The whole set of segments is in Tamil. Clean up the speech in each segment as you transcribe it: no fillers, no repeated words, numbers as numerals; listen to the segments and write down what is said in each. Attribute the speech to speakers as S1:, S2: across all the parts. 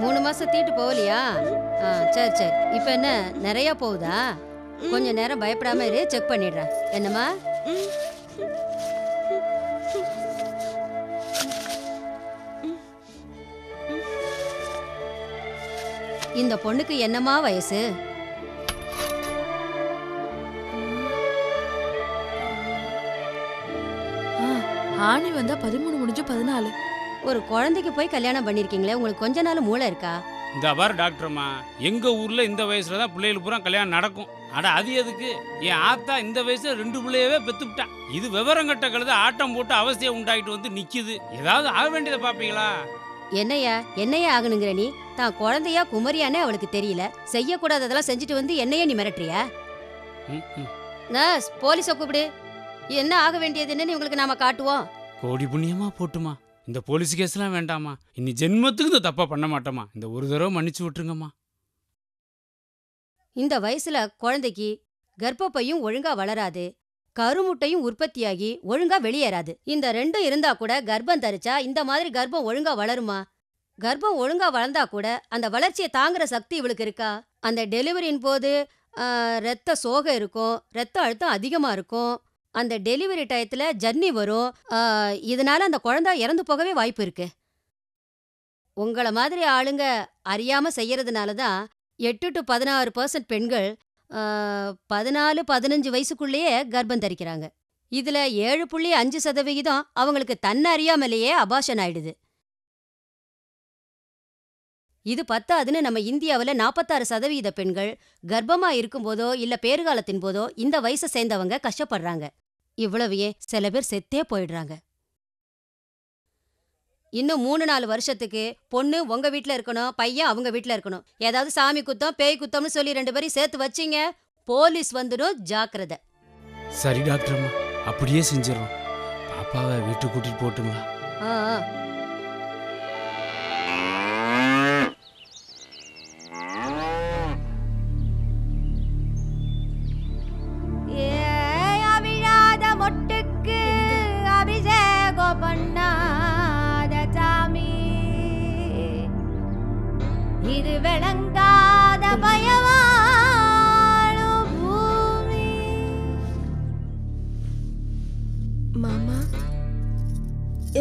S1: 3 மாசம் தீட்டு போகலையா? சரி சரி. இப்ப என்ன நிறைய போகுதா? கொஞ்ச நேரம் பயப்படாம இரு, செக் பண்ணிடுறேன். என்னம்மா? இந்த பொண்ணுக்கு என்னம்மா வயசு?
S2: ஆணி வந்தா 13 முடிஞ்சு 14.
S1: ஒரு குழந்தைக்கு போய் கல்யாணம் பண்ணிருக்கீங்களே, உங்களுக்கு கொஞ்ச நாள் மூளை இருக்கா?
S3: இந்த பாரு டாக்டர்மா, எங்க ஊர்ல இந்த வயசுல தான் பிள்ளைகள் பூரா கல்யாணம் நடக்கும். அட அது எதுக்கு? என் ஆத்தா இந்த வயசுல 2 பிள்ளையவே பெத்துட்டா. இது விவரம் கட்ட கழுத ஆட்டம் போட்டு அவசியம் உண்டாயிட்டு வந்து நிக்குது. ஏதாவது ஆக வேண்டியதை பாப்பீங்களா?
S1: என்னையா ஆகணுங்கிற நீ? தான் குழந்தையா குமரியானே அவளுக்கு தெரியல. செய்யக்கூடாததெல்லாம் செஞ்சுட்டு வந்து என்னையே நீ மிரட்டுறியா? நர்ஸ், போலீஸை கூப்பிடு. என்ன ஆக வேண்டியதுன்னு உங்களுக்கு நாம காட்டுவோம்.
S3: கோடி புண்ணியமா போட்டுமா, இந்த போலீஸ் கேஸ்லாம் வேண்டாமா. இனி ஜென்மத்துக்கு இந்த தப்பா பண்ண மாட்டோமா. இந்த ஒரு தடவை மன்னிச்சு விட்டுருங்கம்மா.
S1: இந்த வயசுல குழந்தைக்கு கர்ப்பப்பையும் ஒழுங்கா வளராது, கருமுட்டையும் உற்பத்தியாகி ஒழுங்கா வெளியேறாது. இந்த ரெண்டும் இருந்தா கூட கர்ப்பம் தரிச்சா இந்த மாதிரி கர்ப்பம் ஒழுங்கா வளருமா? கர்ப்பம் ஒழுங்கா வளர்ந்தா கூட அந்த வளர்ச்சியை தாங்குற சக்தி இவளுக்கு இருக்கா? அந்த டெலிவரியின் போது ரத்த சோகை இருக்கும், ரத்த அழுத்தம் அதிகமா இருக்கும். அந்த டெலிவரி டயத்துல ஜர்னி வரும். இதனால அந்த குழந்தை இறந்து போகவே வாய்ப்பு இருக்கு. உங்கள மாதிரி ஆளுங்க அறியாம செய்யறதுனால தான் 8 to 16% பெண்கள் 14-15 வயசுக்குள்ளேயே கர்ப்பம் தரிக்கிறாங்க. இதுல 7.5% அவங்களுக்கு தன்னை அறியாமலேயே அபார்ஷன் ஆயிடுது. இது பத்தாதுன்னு நம்ம இந்தியாவில் 46% பெண்கள் கர்ப்பமா இருக்கும்போதோ இல்ல பேறுகாலத்தின் போதோ இந்த வயசை சேர்ந்தவங்க கஷ்டப்படுறாங்க. இவ்வளவையே சில பேர் செத்தே போயிடுறாங்க. இன்னும் 3-4 வருஷத்துக்கு பொண்ணு உங்க வீட்டுல இருக்கணும், பையன் அவங்க வீட்டுல இருக்கணும். ஏதாவது சாமி குத்தம் பேய் குத்தம்னு சொல்லி 2 பேரையும் சேர்த்து வச்சிங்க, போலீஸ் வந்துடும், ஜாக்கிரதை.
S3: சரி டாக்டர்மா, அப்படியே செஞ்சிடறோம். பாப்பாவை வீட்டுக்கு கூட்டிட்டு போட்டுங்களா?
S4: மொட்டுக்கு அபிஷேகம் பண்ணாத சாமி, இது விளங்காத பயவாழும் பூமி.
S2: மாமா,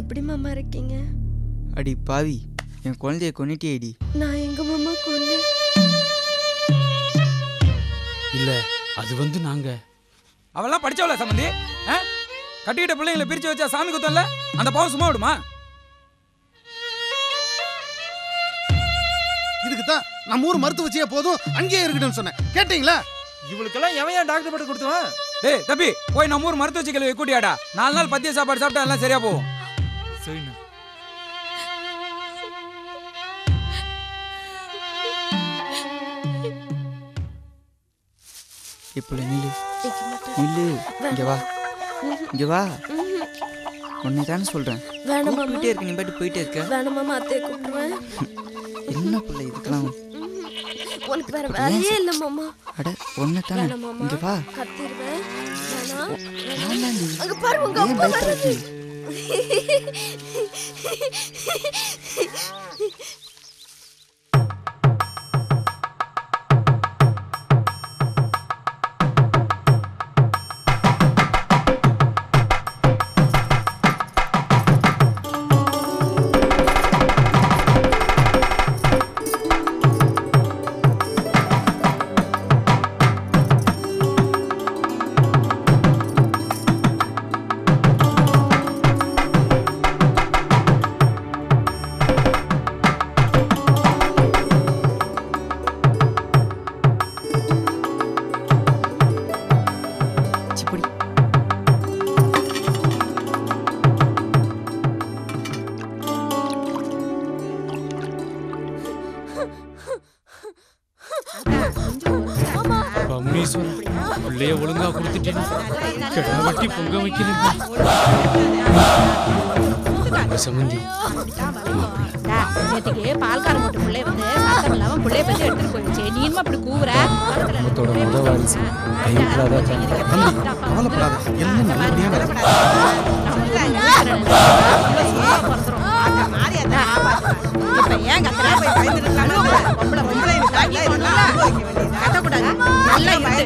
S2: எப்படி மாமா இருக்கீங்க?
S5: அடி பாவி, என் குழந்தைய கொன்னிட்டியேடி.
S2: நான் எங்க மாமா கொன்னேன்?
S3: இல்ல, அது வந்து நாங்க.
S6: அவெல்லாம் படிச்சவள சம்பந்தி. கட்டிக்கிட்ட பிள்ளைங்களை பிரிச்சு வச்சா சாமி குத்தம்ல, அந்த பாவம் சும்மா விடுமா?
S7: இதுக்கு தான் நம்ம ஊர் மருத்துவ வச்சியே போதும், அங்கேயே இருக்கட்டும்னு சொன்னேன். கேட்டீங்களா?
S6: இவளுக்கெல்லாம் எவன் ஏன் டாக்டர் பட்டு கொடுத்துவான்? டேய் தம்பி, போய் நம்ம ஊர் மருத்துவ வச்சிக்கல கூட்டியாடா. 4 நாள் பத்திய சாப்பாடு சாப்பிட்டா எல்லாம் சரியா போகும். சரிண்ணா.
S5: இப்போ நில்லு நில்லு, இங்க வா இங்க வா. உன்னை தானே சொல்றேன். கூப்பிட்டே இருக்க, நீ பாட்டு போயிட்டே இருக்க.
S2: வேணாம் மாமா, அத்தையை கூப்பிடுவேன்.
S5: என்ன பிள்ளை இதுக்கெல்லாம்?
S2: உனக்கு வேற வேலையே இல்ல மாமா.
S5: அட ஒன்னை தானே, இங்க வா.
S2: கத்திடுவேன்.
S5: அங்க பாரு, உங்க அப்பா வருது.
S3: பிள்ளைய ஒழுங்கா கொடுத்துட்டேன், கிடா வெட்டி பொங்க வைக்கிறீங்க. சம்பந்தி,
S8: நேற்றுக்கு பால்கார மூட்டு பிள்ளை வந்து சத்தம் இல்லாம பிள்ளைய பத்தி எடுத்துட்டு போயிடுச்சு. நீ இன்னும் அப்படி கூவுற?
S5: குடும்பத்தோட முத வாரிசு
S7: கவலைப்படாத, எல்லாம் நல்லபடியா நடக்கும்.
S8: இப்ப ஏன் கத்துற? நல்லா இழுத்து.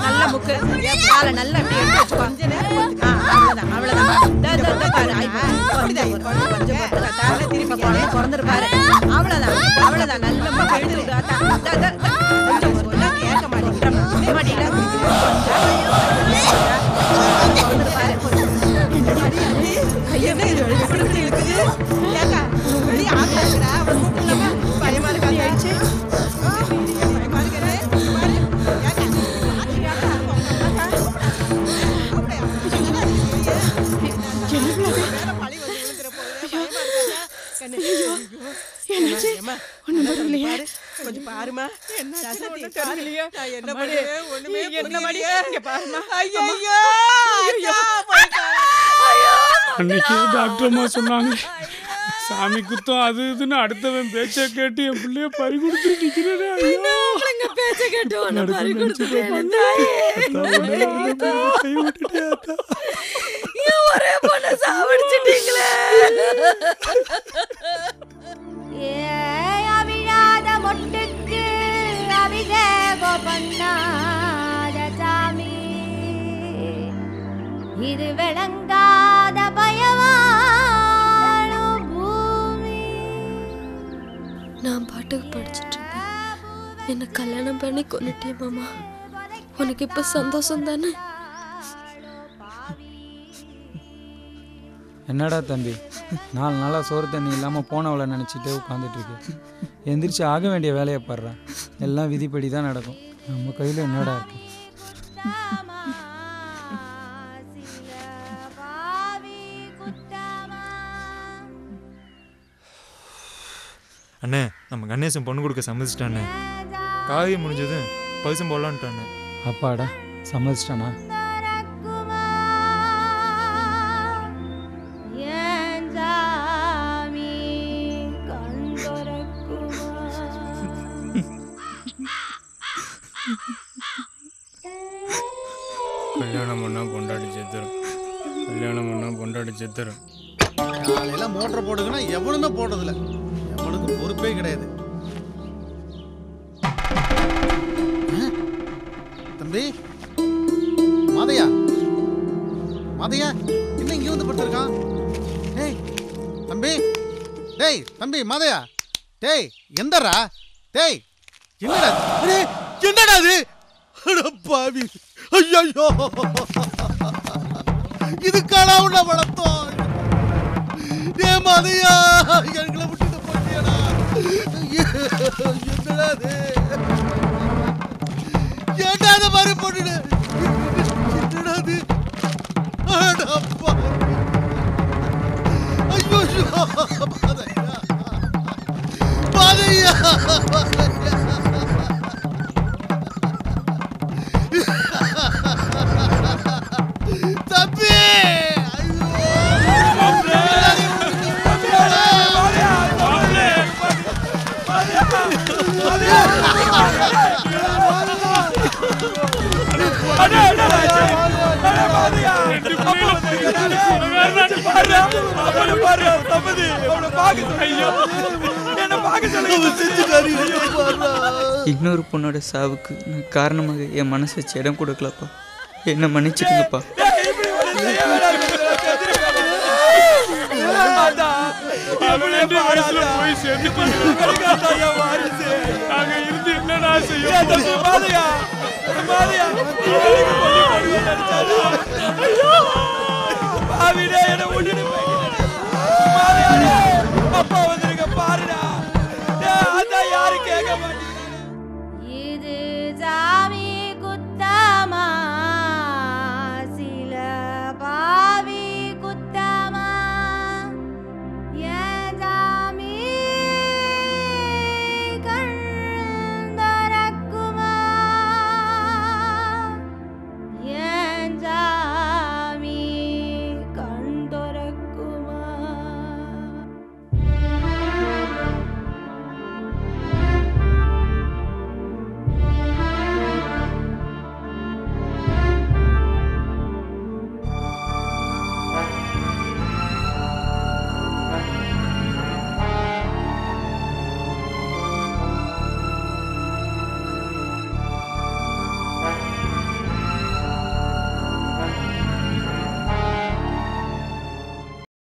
S8: நல்ல முக்கு காலை நல்லா அப்படி எடுத்து வச்சுக்கோ. அவ்வளவுதான் அவ்வளவுதான். பிறந்துரு பாரு. அவ்வளவுதான் அவ்வளவுதான். நல்ல முக்கு எடுத்து கேட்க மாட்டேங்கிறேன்.
S9: கொஞ்சம் பாருமா.
S3: அன்னைக்கு டாக்டர் அம்மா சொன்னாங்க சாமி குத்தம் அது இதுன்னு அடுத்தவன் பேச்ச கேட்டு என் பிள்ளைய பறி கொடுத்து நிக்கிறேன்.
S2: பேச்ச கேட்டு பறி கொடுத்துட்டேன். ஒரே பொண்ண சாவடிச்சிட்டீங்களே.
S4: அவிழாத மொட்டுக்கு அபிஷேகம் பண்ணாத சாமி, இது விளங்காத பயவாழும் பூமி.
S2: நான் பாட்டுக்கு படிச்சுட்டு இருந்தேன். என்ன கல்யாணம் பண்ணி கொன்னுட்டே மாமா. உனக்கு இப்ப சந்தோஷம் தானே?
S6: என்னடா தம்பி 4 நாளாக சோறு தண்ணி இல்லாமல் போனவளை நினச்சிட்டே உட்காந்துட்டு இருக்கு. எந்திரிச்சு ஆக வேண்டிய வேலையை பாடுறான். எல்லாம் விதிப்படி தான் நடக்கும். நம்ம கையில் என்னடா இருக்கு?
S10: அண்ணே நம்ம கணேசன் பொண்ணு கொடுக்க சம்மதிச்சிட்டானே. காவியம் முடிஞ்சதும் பரிசம் போடலான்ட்டானே.
S6: அப்பாடா சம்மதிச்சிட்டானா?
S3: கல்யாணம் பண்ணா பொண்டாடி செத்துரும். கல்யாணம் பண்ணா பொண்டாடி செத்துரும்.
S7: காலையில மோட்டர் போடுங்கன்னா எவனுமே போடுறதில்ல. எவனுக்கு பொறுப்பே கிடையாது. தம்பி மாதையா, மாதையா என்ன இங்க வந்து படுத்திருக்கான்? டேய் தம்பி, டேய் தம்பி மாதையா, டேய் எந்தரா? டேய் என்னடா என்னடா இது? பாவி, ஐயோ இதுக்கான உன்ன வளர்த்தோம். ஏ மாதையா, எங்களை விட்டுட்டு போட்டியடா. என்னடா இது? ஏன்டா இந்த மாதிரி போட்டுடு? என்னடா இது? ஐயோ மாதையா, மாதையா, தம்பி
S5: இன்னொரு பொண்ணோட சாவுக்கு நான் காரணமாக என் மனசு வச்சு இடம் கொடுக்கலப்பா. என்ன மன்னிச்சிடுங்கப்பா.
S6: என்ன